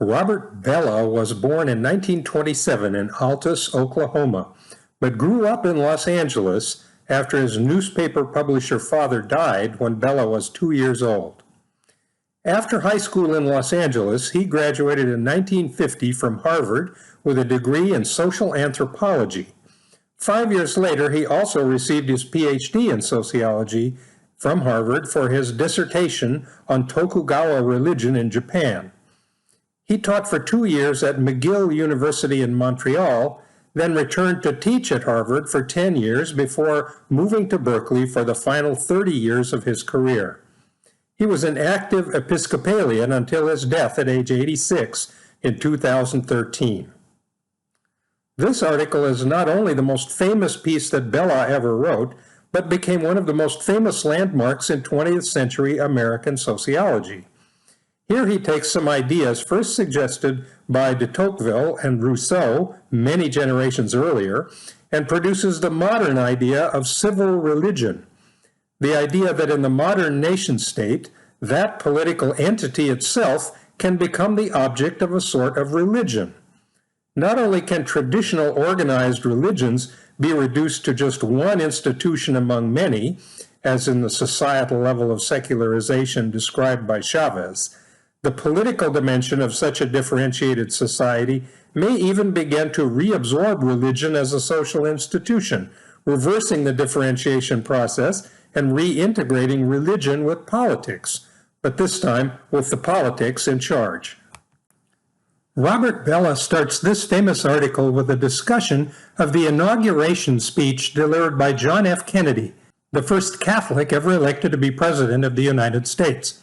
Robert Bellah was born in 1927 in Altus, Oklahoma, but grew up in Los Angeles after his newspaper publisher father died when Bellah was 2 years old. After high school in Los Angeles, he graduated in 1950 from Harvard with a degree in social anthropology. 5 years later, he also received his PhD in sociology from Harvard for his dissertation on Tokugawa religion in Japan. He taught for 2 years at McGill University in Montreal, then returned to teach at Harvard for 10 years before moving to Berkeley for the final 30 years of his career. He was an active Episcopalian until his death at age 86 in 2013. This article is not only the most famous piece that Bellah ever wrote, but became one of the most famous landmarks in 20th century American sociology. Here he takes some ideas first suggested by de Tocqueville and Rousseau many generations earlier, and produces the modern idea of civil religion. The idea that in the modern nation state, that political entity itself can become the object of a sort of religion. Not only can traditional organized religions be reduced to just one institution among many, as in the societal level of secularization described by Chavez, the political dimension of such a differentiated society may even begin to reabsorb religion as a social institution, reversing the differentiation process and reintegrating religion with politics, but this time with the politics in charge. Robert Bellah starts this famous article with a discussion of the inauguration speech delivered by John F. Kennedy, the first Catholic ever elected to be President of the United States.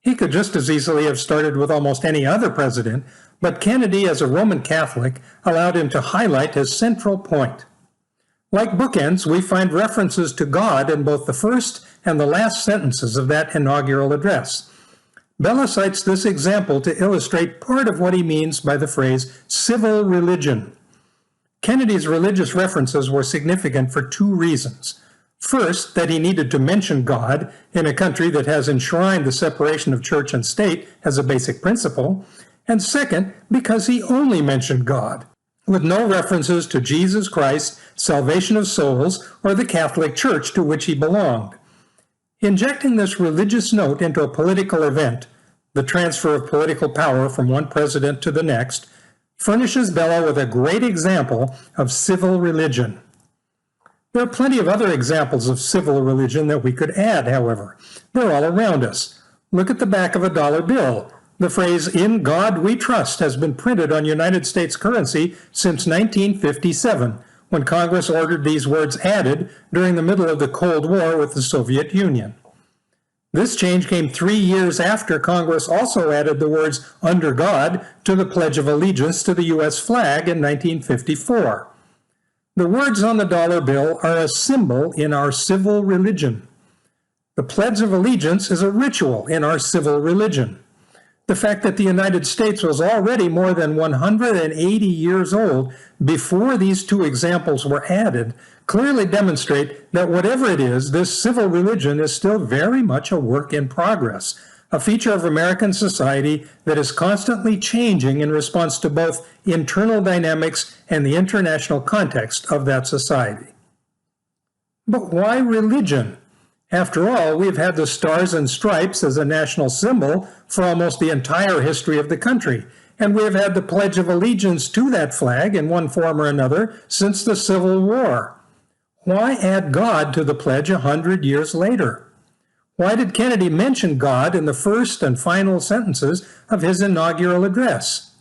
He could just as easily have started with almost any other president, but Kennedy, as a Roman Catholic, allowed him to highlight his central point. Like bookends, we find references to God in both the first and the last sentences of that inaugural address. Bellah cites this example to illustrate part of what he means by the phrase civil religion. Kennedy's religious references were significant for two reasons. First, that he needed to mention God in a country that has enshrined the separation of church and state as a basic principle, and second, because he only mentioned God, with no references to Jesus Christ, salvation of souls, or the Catholic Church to which he belonged. Injecting this religious note into a political event, the transfer of political power from one president to the next, furnishes Bellah with a great example of civil religion. There are plenty of other examples of civil religion that we could add, however. They're all around us. Look at the back of a dollar bill. The phrase, "In God We Trust," has been printed on United States currency since 1957, when Congress ordered these words added during the middle of the Cold War with the Soviet Union. This change came 3 years after Congress also added the words "under God" to the Pledge of Allegiance to the U.S. flag in 1954. The words on the dollar bill are a symbol in our civil religion. The Pledge of Allegiance is a ritual in our civil religion. The fact that the United States was already more than 180 years old before these two examples were added clearly demonstrate that whatever it is, this civil religion is still very much a work in progress, a feature of American society that is constantly changing in response to both internal dynamics and the international context of that society. But why religion? After all, we've had the Stars and Stripes as a national symbol for almost the entire history of the country, and we have had the Pledge of Allegiance to that flag in one form or another since the Civil War. Why add God to the pledge 100 years later? Why did Kennedy mention God in the first and final sentences of his inaugural address?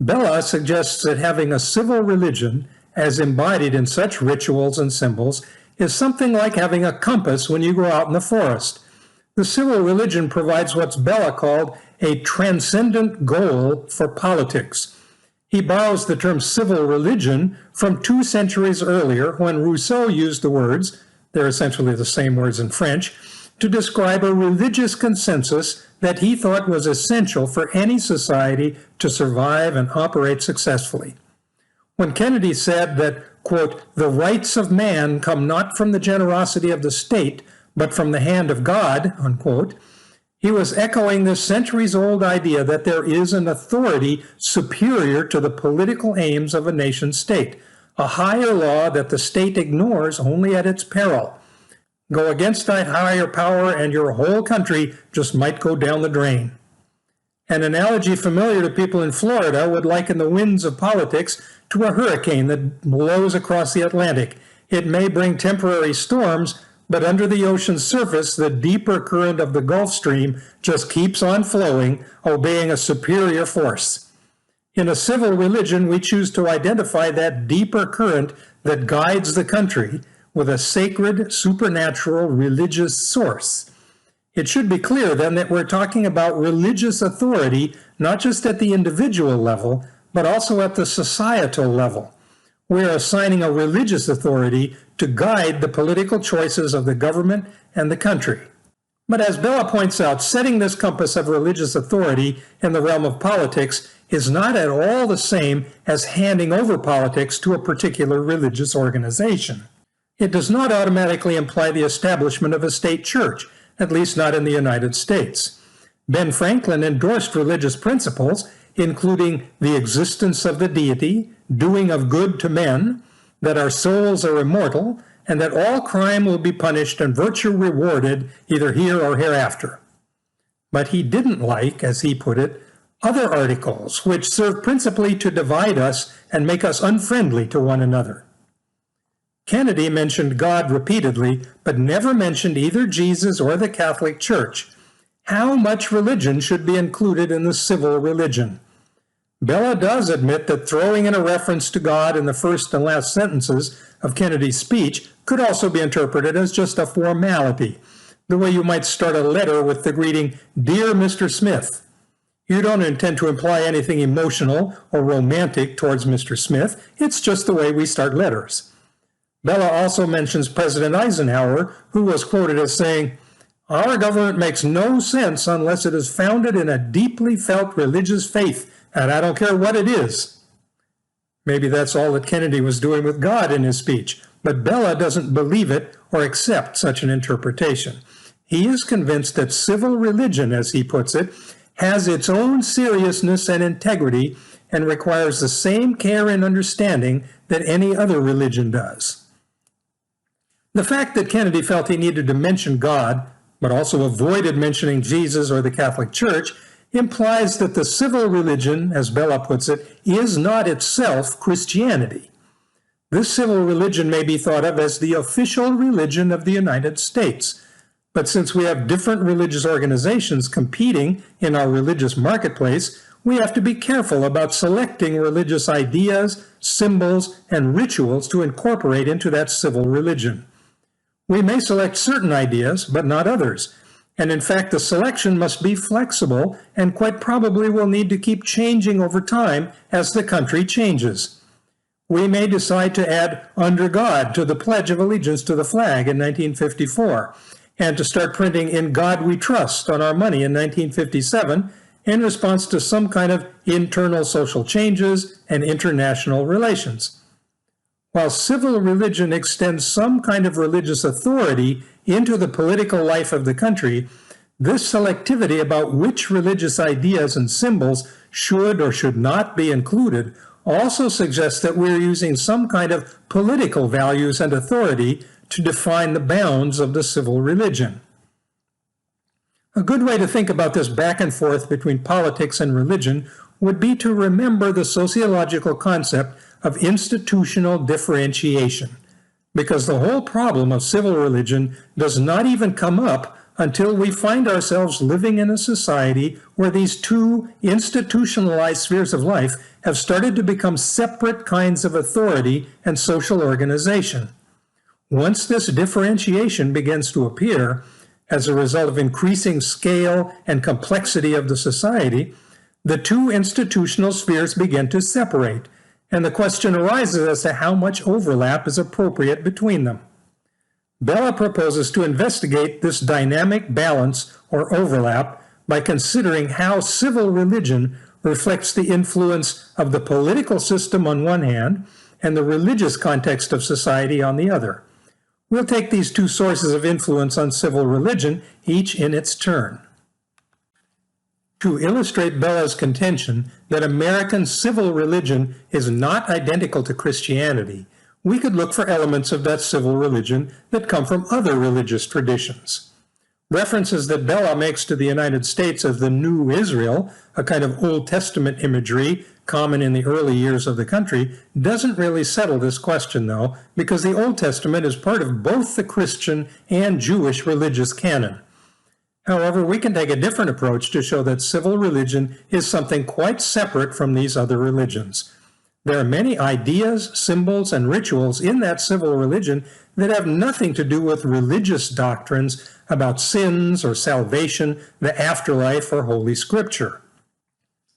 Bellah suggests that having a civil religion, as embodied in such rituals and symbols, is something like having a compass when you go out in the forest. The civil religion provides what's Bellah called a transcendent goal for politics. He borrows the term civil religion from 2 centuries earlier when Rousseau used the words, they're essentially the same words in French, to describe a religious consensus that he thought was essential for any society to survive and operate successfully. When Kennedy said that, quote, "the rights of man come not from the generosity of the state, but from the hand of God," unquote, He was echoing this centuries-old idea that there is an authority superior to the political aims of a nation-state, a higher law that the state ignores only at its peril. Go against that higher power and your whole country just might go down the drain. An analogy familiar to people in Florida would liken the winds of politics to a hurricane that blows across the Atlantic. It may bring temporary storms, but under the ocean's surface, the deeper current of the Gulf Stream just keeps on flowing, obeying a superior force. In a civil religion, we choose to identify that deeper current that guides the country with a sacred, supernatural, religious source. It should be clear then that we're talking about religious authority, not just at the individual level, but also at the societal level. We're assigning a religious authority to guide the political choices of the government and the country. But as Bellah points out, setting this compass of religious authority in the realm of politics is not at all the same as handing over politics to a particular religious organization. It does not automatically imply the establishment of a state church, at least not in the United States. Ben Franklin endorsed religious principles, including the existence of the deity, doing of good to men, that our souls are immortal, and that all crime will be punished and virtue rewarded either here or hereafter. But he didn't like, as he put it, other articles which serve principally to divide us and make us unfriendly to one another. Kennedy mentioned God repeatedly, but never mentioned either Jesus or the Catholic Church. How much religion should be included in the civil religion? Bellah does admit that throwing in a reference to God in the first and last sentences of Kennedy's speech could also be interpreted as just a formality, the way you might start a letter with the greeting, "Dear Mr. Smith." You don't intend to imply anything emotional or romantic towards Mr. Smith. It's just the way we start letters. Bellah also mentions President Eisenhower, who was quoted as saying, "Our government makes no sense unless it is founded in a deeply felt religious faith, and I don't care what it is." Maybe that's all that Kennedy was doing with God in his speech, but Bellah doesn't believe it or accept such an interpretation. He is convinced that civil religion, as he puts it, has its own seriousness and integrity and requires the same care and understanding that any other religion does. The fact that Kennedy felt he needed to mention God, but also avoided mentioning Jesus or the Catholic Church, implies that the civil religion, as Bellah puts it, is not itself Christianity. This civil religion may be thought of as the official religion of the United States. But since we have different religious organizations competing in our religious marketplace, we have to be careful about selecting religious ideas, symbols, and rituals to incorporate into that civil religion. We may select certain ideas, but not others. And in fact, the selection must be flexible and quite probably will need to keep changing over time as the country changes. We may decide to add "Under God" to the Pledge of Allegiance to the flag in 1954, and to start printing "In God We Trust" on our money in 1957 in response to some kind of internal social changes and international relations. While civil religion extends some kind of religious authority into the political life of the country, this selectivity about which religious ideas and symbols should or should not be included also suggests that we're using some kind of political values and authority to define the bounds of the civil religion. A good way to think about this back and forth between politics and religion would be to remember the sociological concept of institutional differentiation, because the whole problem of civil religion does not even come up until we find ourselves living in a society where these two institutionalized spheres of life have started to become separate kinds of authority and social organization. Once this differentiation begins to appear, as a result of increasing scale and complexity of the society, the two institutional spheres begin to separate, and the question arises as to how much overlap is appropriate between them. Bellah proposes to investigate this dynamic balance or overlap by considering how civil religion reflects the influence of the political system on one hand and the religious context of society on the other. We'll take these two sources of influence on civil religion, each in its turn. To illustrate Bellah's contention that American civil religion is not identical to Christianity, we could look for elements of that civil religion that come from other religious traditions. References that Bellah makes to the United States as the New Israel, a kind of Old Testament imagery common in the early years of the country, doesn't really settle this question, though, because the Old Testament is part of both the Christian and Jewish religious canon. However, we can take a different approach to show that civil religion is something quite separate from these other religions. There are many ideas, symbols, and rituals in that civil religion that have nothing to do with religious doctrines about sins or salvation, the afterlife, or Holy Scripture.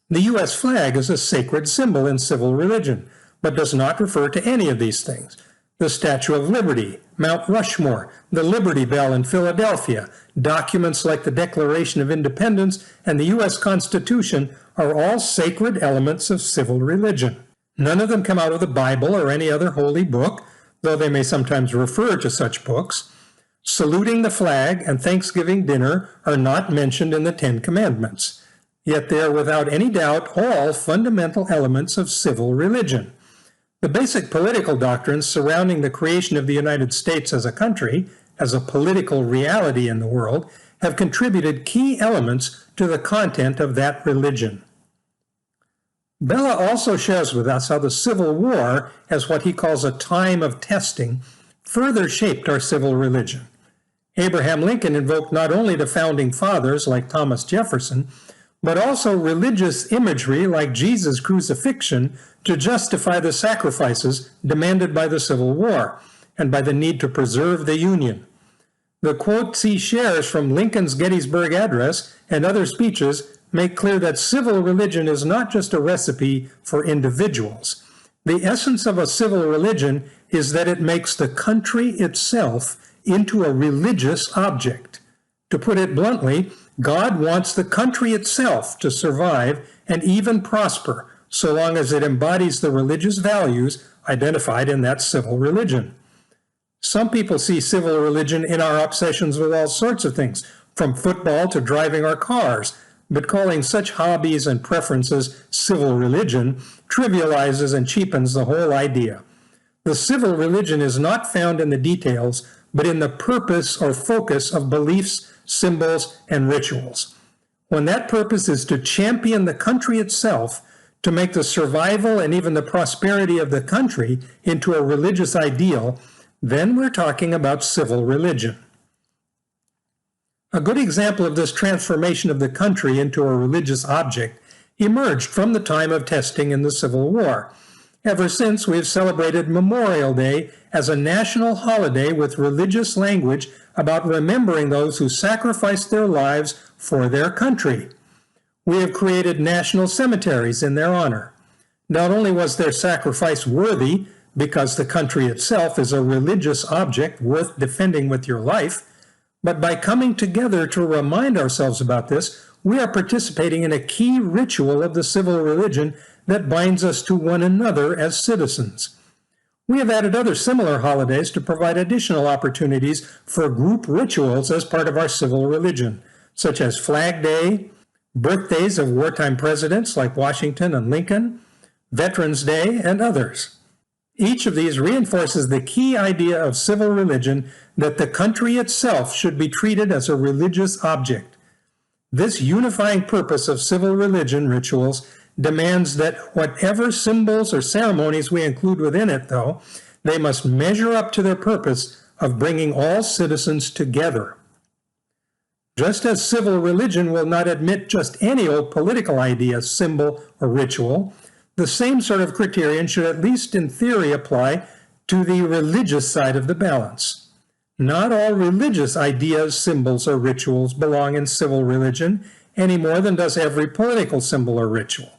The U.S. flag is a sacred symbol in civil religion, but does not refer to any of these things. The Statue of Liberty, Mount Rushmore, the Liberty Bell in Philadelphia, documents like the Declaration of Independence, and the U.S. Constitution are all sacred elements of civil religion. None of them come out of the Bible or any other holy book, though they may sometimes refer to such books. Saluting the flag and Thanksgiving dinner are not mentioned in the Ten Commandments, yet they are without any doubt all fundamental elements of civil religion. The basic political doctrines surrounding the creation of the United States as a country, as a political reality in the world, have contributed key elements to the content of that religion. Bellah also shares with us how the Civil War, as what he calls a time of testing, further shaped our civil religion. Abraham Lincoln invoked not only the founding fathers like Thomas Jefferson, but also religious imagery like Jesus' crucifixion to justify the sacrifices demanded by the Civil War and by the need to preserve the Union. The quotes he shares from Lincoln's Gettysburg Address and other speeches make clear that civil religion is not just a recipe for individuals. The essence of a civil religion is that it makes the country itself into a religious object. To put it bluntly, God wants the country itself to survive and even prosper, so long as it embodies the religious values identified in that civil religion. Some people see civil religion in our obsessions with all sorts of things, from football to driving our cars, but calling such hobbies and preferences civil religion trivializes and cheapens the whole idea. The civil religion is not found in the details, but in the purpose or focus of beliefs, symbols, and rituals. When that purpose is to champion the country itself, to make the survival and even the prosperity of the country into a religious ideal, then we're talking about civil religion. A good example of this transformation of the country into a religious object emerged from the time of testing in the Civil War. Ever since, we have celebrated Memorial Day as a national holiday with religious language about remembering those who sacrificed their lives for their country. We have created national cemeteries in their honor. Not only was their sacrifice worthy, because the country itself is a religious object worth defending with your life, but by coming together to remind ourselves about this, we are participating in a key ritual of the civil religion that binds us to one another as citizens. We have added other similar holidays to provide additional opportunities for group rituals as part of our civil religion, such as Flag Day, birthdays of wartime presidents like Washington and Lincoln, Veterans Day, and others. Each of these reinforces the key idea of civil religion that the country itself should be treated as a religious object. This unifying purpose of civil religion rituals demands that whatever symbols or ceremonies we include within it, though, they must measure up to their purpose of bringing all citizens together. Just as civil religion will not admit just any old political idea, symbol, or ritual, the same sort of criterion should at least in theory apply to the religious side of the balance. Not all religious ideas, symbols, or rituals belong in civil religion any more than does every political symbol or ritual.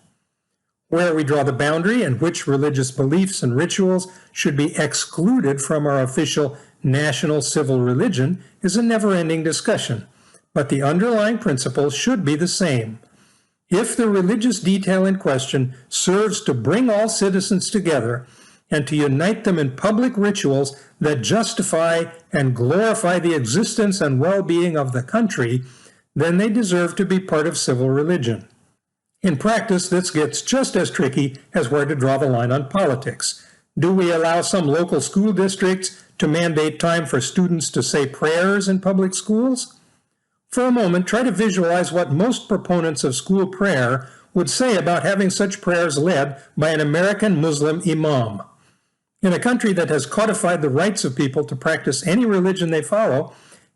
Where we draw the boundary and which religious beliefs and rituals should be excluded from our official national civil religion is a never-ending discussion, but the underlying principles should be the same. If the religious detail in question serves to bring all citizens together and to unite them in public rituals that justify and glorify the existence and well-being of the country, then they deserve to be part of civil religion. In practice, this gets just as tricky as where to draw the line on politics. Do we allow some local school districts to mandate time for students to say prayers in public schools? For a moment, try to visualize what most proponents of school prayer would say about having such prayers led by an American Muslim imam. In a country that has codified the rights of people to practice any religion they follow,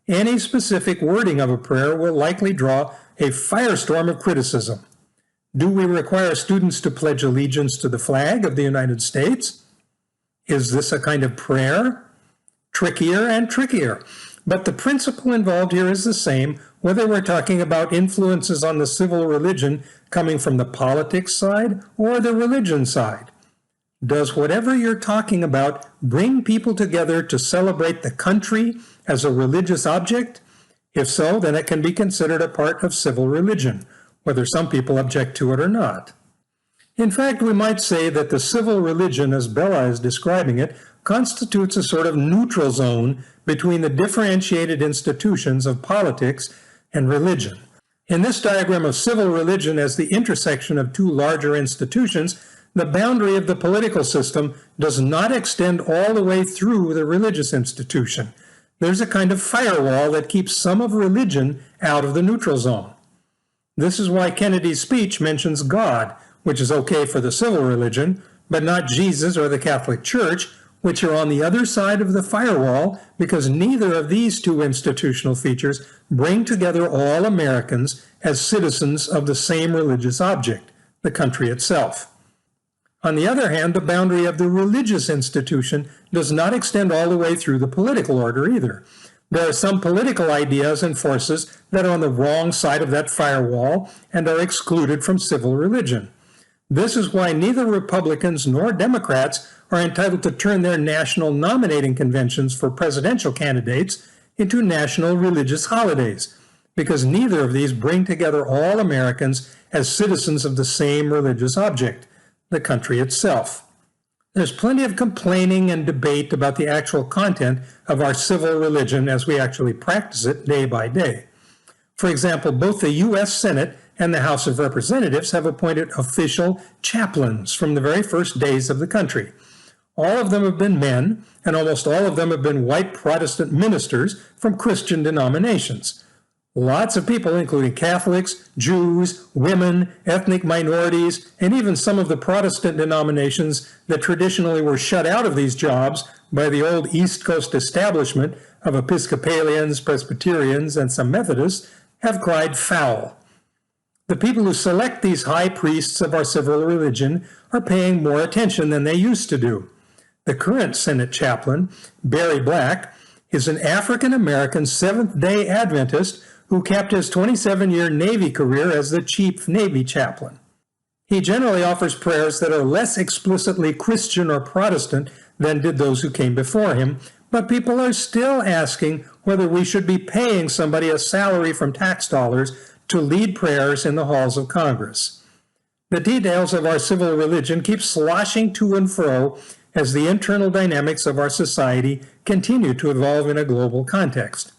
any specific wording of a prayer will likely draw a firestorm of criticism. Do we require students to pledge allegiance to the flag of the United States? Is this a kind of prayer? Trickier and trickier. But the principle involved here is the same, whether we're talking about influences on the civil religion coming from the politics side or the religion side. Does whatever you're talking about bring people together to celebrate the country as a religious object? If so, then it can be considered a part of civil religion, whether some people object to it or not. In fact, we might say that the civil religion, as Bellah is describing it, constitutes a sort of neutral zone between the differentiated institutions of politics and religion. In this diagram of civil religion as the intersection of two larger institutions, the boundary of the political system does not extend all the way through the religious institution. There's a kind of firewall that keeps some of religion out of the neutral zone. This is why Kennedy's speech mentions God, which is okay for the civil religion, but not Jesus or the Catholic Church, which are on the other side of the firewall, because neither of these two institutional features bring together all Americans as citizens of the same religious object, the country itself. On the other hand, the boundary of the religious institution does not extend all the way through the political order either. There are some political ideas and forces that are on the wrong side of that firewall and are excluded from civil religion. This is why neither Republicans nor Democrats are entitled to turn their national nominating conventions for presidential candidates into national religious holidays, because neither of these bring together all Americans as citizens of the same religious object, the country itself. There's plenty of complaining and debate about the actual content of our civil religion as we actually practice it day by day. For example, both the U.S. Senate and the House of Representatives have appointed official chaplains from the very first days of the country. All of them have been men, and almost all of them have been white Protestant ministers from Christian denominations. Lots of people, including Catholics, Jews, women, ethnic minorities, and even some of the Protestant denominations that traditionally were shut out of these jobs by the old East Coast establishment of Episcopalians, Presbyterians, and some Methodists, have cried foul. The people who select these high priests of our civil religion are paying more attention than they used to do. The current Senate chaplain, Barry Black, is an African-American Seventh-day Adventist who kept his 27-year Navy career as the chief Navy chaplain. He generally offers prayers that are less explicitly Christian or Protestant than did those who came before him, but people are still asking whether we should be paying somebody a salary from tax dollars to lead prayers in the halls of Congress. The details of our civil religion keep sloshing to and fro as the internal dynamics of our society continue to evolve in a global context.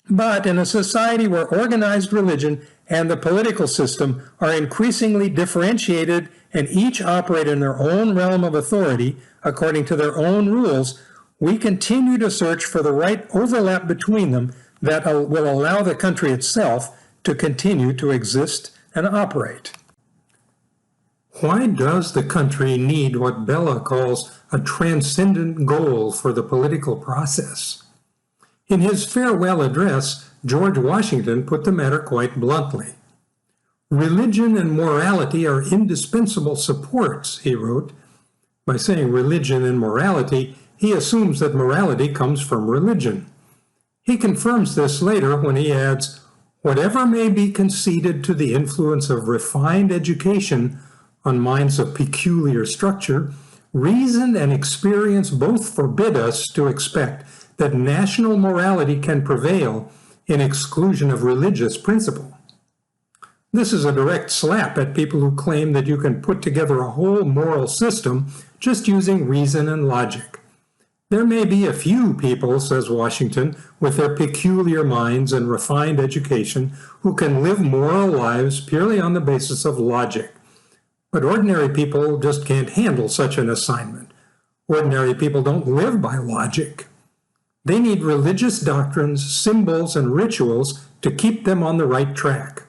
But in a society where organized religion and the political system are increasingly differentiated and each operate in their own realm of authority according to their own rules, we continue to search for the right overlap between them that will allow the country itself to continue to exist and operate. Why does the country need what Bellah calls a transcendent goal for the political process? In his farewell address, George Washington put the matter quite bluntly. Religion and morality are indispensable supports, he wrote. By saying religion and morality, he assumes that morality comes from religion. He confirms this later when he adds, whatever may be conceded to the influence of refined education on minds of peculiar structure, reason and experience both forbid us to expect that national morality can prevail in exclusion of religious principle. This is a direct slap at people who claim that you can put together a whole moral system just using reason and logic. There may be a few people, says Washington, with their peculiar minds and refined education who can live moral lives purely on the basis of logic. But ordinary people just can't handle such an assignment. Ordinary people don't live by logic. They need religious doctrines, symbols, and rituals to keep them on the right track.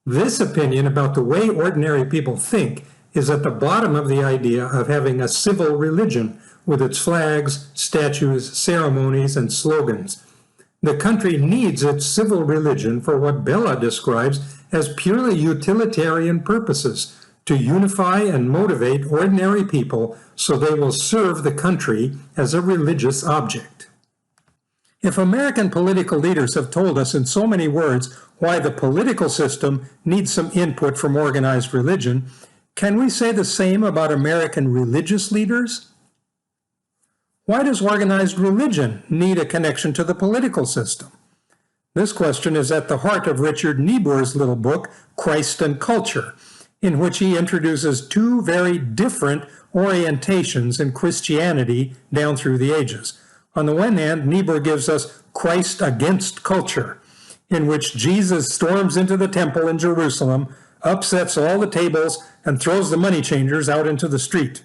This opinion about the way ordinary people think is at the bottom of the idea of having a civil religion with its flags, statues, ceremonies, and slogans. The country needs its civil religion for what Bellah describes as purely utilitarian purposes, to unify and motivate ordinary people so they will serve the country as a religious object. If American political leaders have told us in so many words why the political system needs some input from organized religion, can we say the same about American religious leaders? Why does organized religion need a connection to the political system? This question is at the heart of Richard Niebuhr's little book, Christ and Culture, in which he introduces two very different orientations in Christianity down through the ages. On the one hand, Niebuhr gives us Christ against culture, in which Jesus storms into the temple in Jerusalem, upsets all the tables, and throws the money changers out into the street.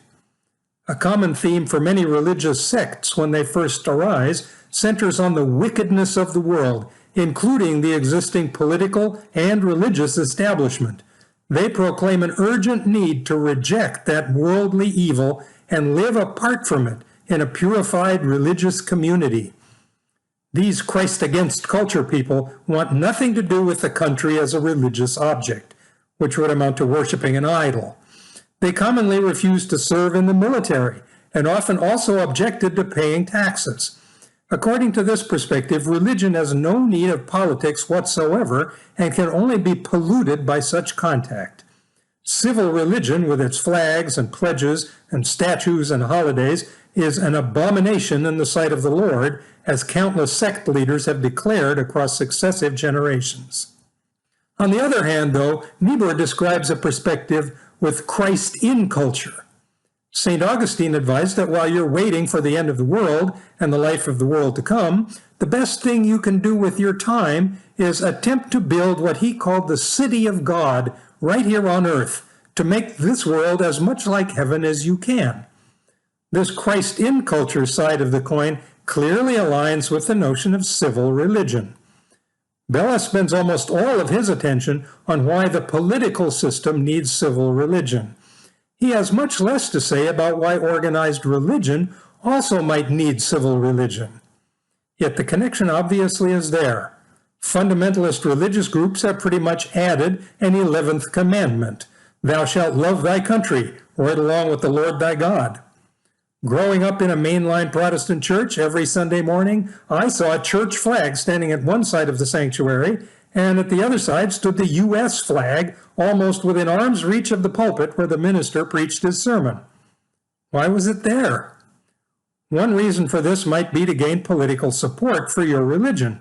A common theme for many religious sects when they first arise centers on the wickedness of the world, including the existing political and religious establishment. They proclaim an urgent need to reject that worldly evil and live apart from it in a purified religious community. These Christ against culture people want nothing to do with the country as a religious object, which would amount to worshiping an idol. They commonly refused to serve in the military and often also objected to paying taxes. According to this perspective, religion has no need of politics whatsoever and can only be polluted by such contact. Civil religion, with its flags and pledges and statues and holidays, is an abomination in the sight of the Lord, as countless sect leaders have declared across successive generations. On the other hand, though, Niebuhr describes a perspective with Christ in culture. St. Augustine advised that while you're waiting for the end of the world and the life of the world to come, the best thing you can do with your time is attempt to build what he called the city of God right here on earth, to make this world as much like heaven as you can. This Christ in culture side of the coin clearly aligns with the notion of civil religion. Bellah spends almost all of his attention on why the political system needs civil religion. He has much less to say about why organized religion also might need civil religion. Yet the connection obviously is there. Fundamentalist religious groups have pretty much added an 11th commandment, "Thou shalt love thy country," right along with the Lord thy God. Growing up in a mainline Protestant church every Sunday morning, I saw a church flag standing at one side of the sanctuary, and at the other side stood the U.S. flag, almost within arm's reach of the pulpit where the minister preached his sermon. Why was it there? One reason for this might be to gain political support for your religion,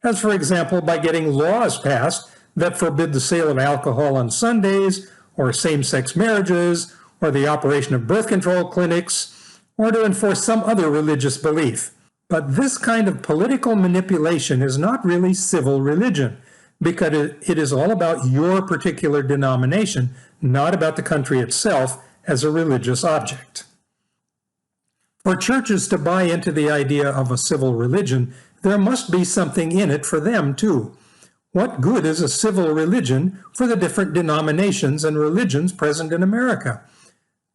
as for example by getting laws passed that forbid the sale of alcohol on Sundays, or same-sex marriages, or the operation of birth control clinics, or to enforce some other religious belief. But this kind of political manipulation is not really civil religion, because it is all about your particular denomination, not about the country itself as a religious object. For churches to buy into the idea of a civil religion, there must be something in it for them too. What good is a civil religion for the different denominations and religions present in America?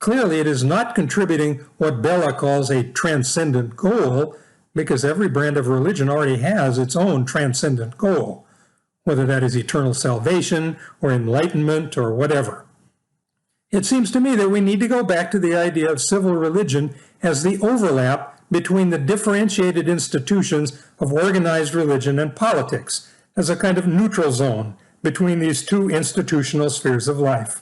Clearly, it is not contributing what Bellah calls a transcendent goal, because every brand of religion already has its own transcendent goal, whether that is eternal salvation or enlightenment or whatever. It seems to me that we need to go back to the idea of civil religion as the overlap between the differentiated institutions of organized religion and politics, as a kind of neutral zone between these two institutional spheres of life.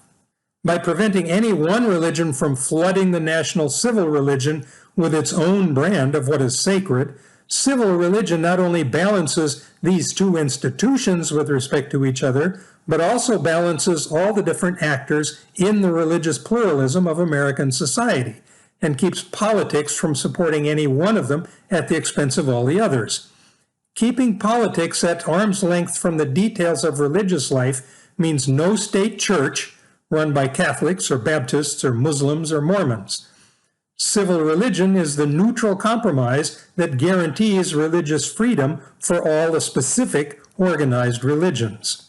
By preventing any one religion from flooding the national civil religion with its own brand of what is sacred, civil religion not only balances these two institutions with respect to each other, but also balances all the different actors in the religious pluralism of American society, and keeps politics from supporting any one of them at the expense of all the others. Keeping politics at arm's length from the details of religious life means no state church run by Catholics or Baptists or Muslims or Mormons. Civil religion is the neutral compromise that guarantees religious freedom for all the specific organized religions.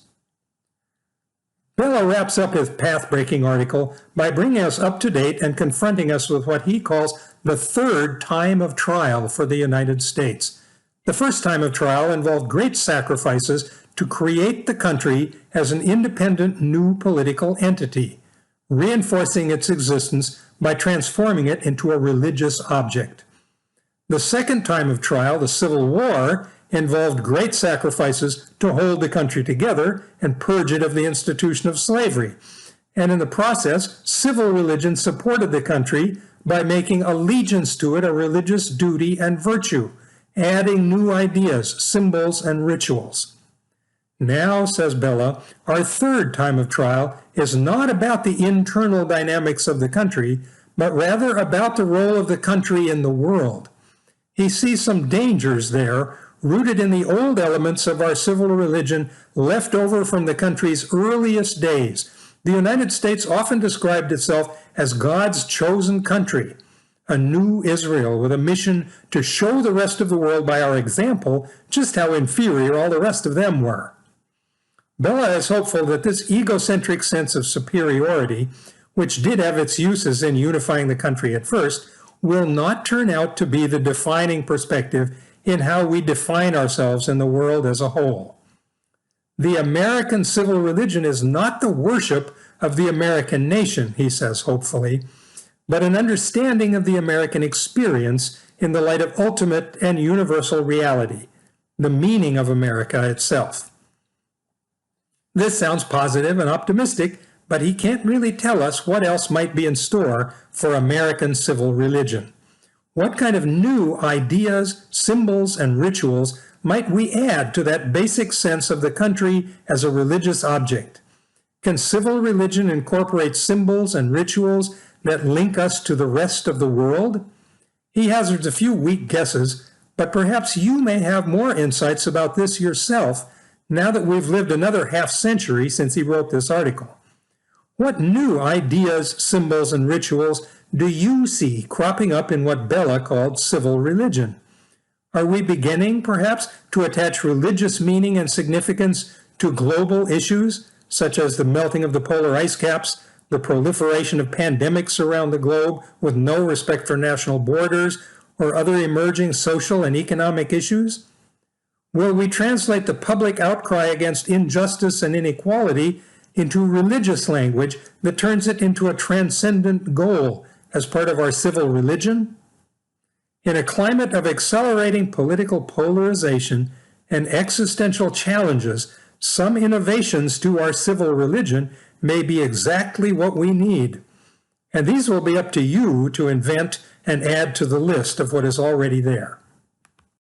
Bellah wraps up his path-breaking article by bringing us up to date and confronting us with what he calls the third time of trial for the United States. The first time of trial involved great sacrifices to create the country as an independent new political entity, reinforcing its existence by transforming it into a religious object. The second time of trial, the Civil War, involved great sacrifices to hold the country together and purge it of the institution of slavery. And in the process, civil religion supported the country by making allegiance to it a religious duty and virtue, adding new ideas, symbols, and rituals. Now, says Bellah, our third time of trial is not about the internal dynamics of the country, but rather about the role of the country in the world. He sees some dangers there, rooted in the old elements of our civil religion left over from the country's earliest days. The United States often described itself as God's chosen country, a new Israel with a mission to show the rest of the world by our example just how inferior all the rest of them were. Bellah is hopeful that this egocentric sense of superiority, which did have its uses in unifying the country at first, will not turn out to be the defining perspective in how we define ourselves in the world as a whole. The American civil religion is not the worship of the American nation, he says hopefully, but an understanding of the American experience in the light of ultimate and universal reality, the meaning of America itself. This sounds positive and optimistic, but he can't really tell us what else might be in store for American civil religion. What kind of new ideas, symbols, and rituals might we add to that basic sense of the country as a religious object? Can civil religion incorporate symbols and rituals that link us to the rest of the world? He hazards a few weak guesses, but perhaps you may have more insights about this yourself now that we've lived another half-century since he wrote this article. What new ideas, symbols, and rituals do you see cropping up in what Bellah called civil religion? Are we beginning, perhaps, to attach religious meaning and significance to global issues, such as the melting of the polar ice caps, the proliferation of pandemics around the globe with no respect for national borders, or other emerging social and economic issues? Will we translate the public outcry against injustice and inequality into religious language that turns it into a transcendent goal as part of our civil religion? In a climate of accelerating political polarization and existential challenges, some innovations to our civil religion may be exactly what we need. And these will be up to you to invent and add to the list of what is already there.